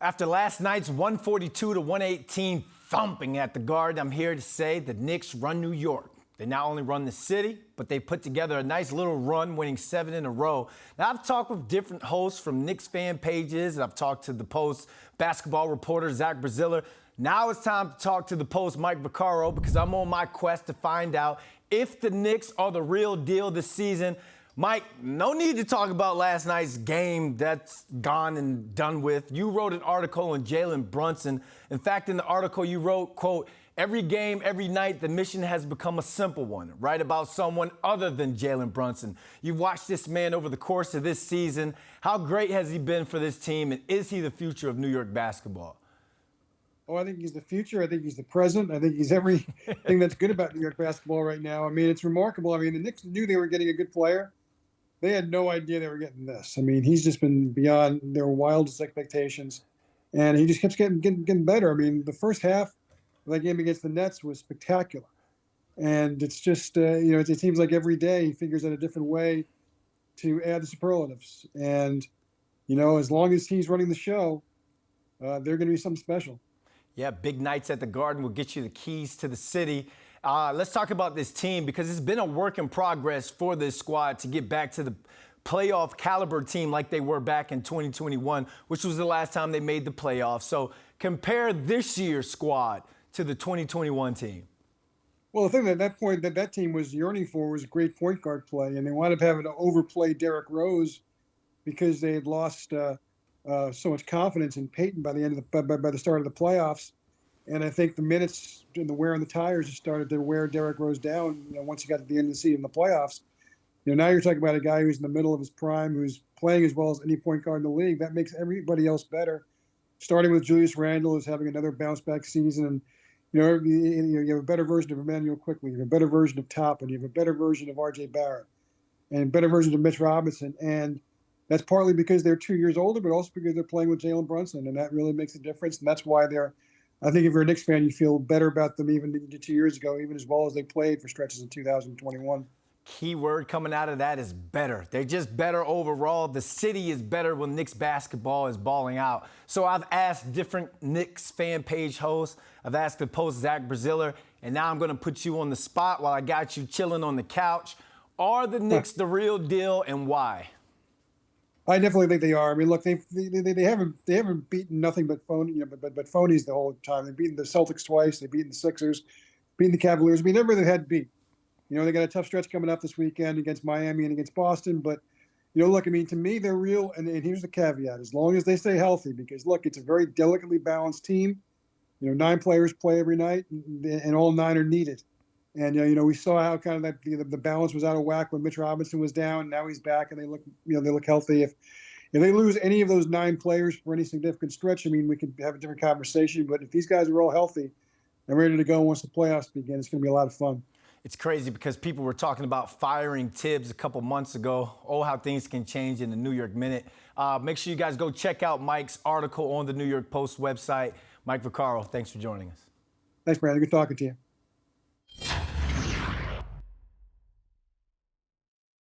After last night's 142 to 118 thumping at the Garden, I'm here to say the Knicks run New York. They not only run the city, but they put together a nice little run, winning 7 in a row. Now, I've talked with different hosts from Knicks fan pages. I've talked to the Post basketball reporter, Zach Braziller. Now it's time to talk to the Post, Mike Vaccaro, because I'm on my quest to find out if the Knicks are the real deal this season. Mike, no need to talk about last night's game. That's gone and done with. You wrote an article on Jalen Brunson. In fact, in the article you wrote, quote, "Every game, every night, the mission has become a simple one." Write about someone other than Jalen Brunson. You've watched this man over the course of this season. How great has he been for this team, and is he the future of New York basketball? Oh, I think he's the future. I think he's the present. I think he's everything that's good about New York basketball right now. I mean, it's remarkable. I mean, the Knicks knew they were getting a good player. They had no idea they were getting this. I mean, he's just been beyond their wildest expectations, and he just keeps getting better. I mean, the first half of that game against the Nets was spectacular, and it's just it seems like every day he figures out a different way to add the superlatives. And as long as he's running the show, they're going to be something special. Yeah, big nights at the Garden will get you the keys to the city. Let's talk about this team, because it's been a work in progress for this squad to get back to the playoff caliber team like they were back in 2021, which was the last time they made the playoffs. So compare this year's squad to the 2021 team. Well, the thing at that point that team was yearning for was great point guard play, and they wound up having to overplay Derrick Rose because they had lost so much confidence in Peyton by the end of by the start of the playoffs. And I think the minutes and the wear on the tires just started to wear Derrick Rose down. Once he got to the end of the season in the playoffs, now you're talking about a guy who's in the middle of his prime, who's playing as well as any point guard in the league. That makes everybody else better. Starting with Julius Randle, is having another bounce back season, and you have a better version of Emmanuel Quickly, you have a better version of Toppin, you have a better version of R.J. Barrett, and a better version of Mitch Robinson. And that's partly because they're 2 years older, but also because they're playing with Jalen Brunson, and that really makes a difference. And that's why I think if you're a Knicks fan, you feel better about them even 2 years ago, even as well as they played for stretches in 2021. Key word coming out of that is better. They're just better overall. The city is better when Knicks basketball is balling out. So I've asked different Knicks fan page hosts. I've asked the Post Zach Braziller, and now I'm going to put you on the spot while I got you chilling on the couch. Are the Knicks the real deal, and why? I definitely think they are. I mean, look, they haven't beaten nothing but phonies the whole time. They've beaten the Celtics twice. They've beaten the Sixers, beaten the Cavaliers. I mean, everybody they had beat. They got a tough stretch coming up this weekend against Miami and against Boston. But look, I mean, to me, they're real. And here's the caveat: as long as they stay healthy, because look, it's a very delicately balanced team. 9 players play every night, and all 9 are needed. And we saw how kind of the balance was out of whack when Mitch Robinson was down. Now he's back, and they look healthy. If they lose any of those 9 players for any significant stretch, I mean, we could have a different conversation. But if these guys are all healthy and ready to go once the playoffs begin, it's going to be a lot of fun. It's crazy because people were talking about firing Tibbs a couple months ago. Oh, how things can change in the New York Minute. Make sure you guys go check out Mike's article on the New York Post website. Mike Vaccaro, thanks for joining us. Thanks, Brandon. Good talking to you.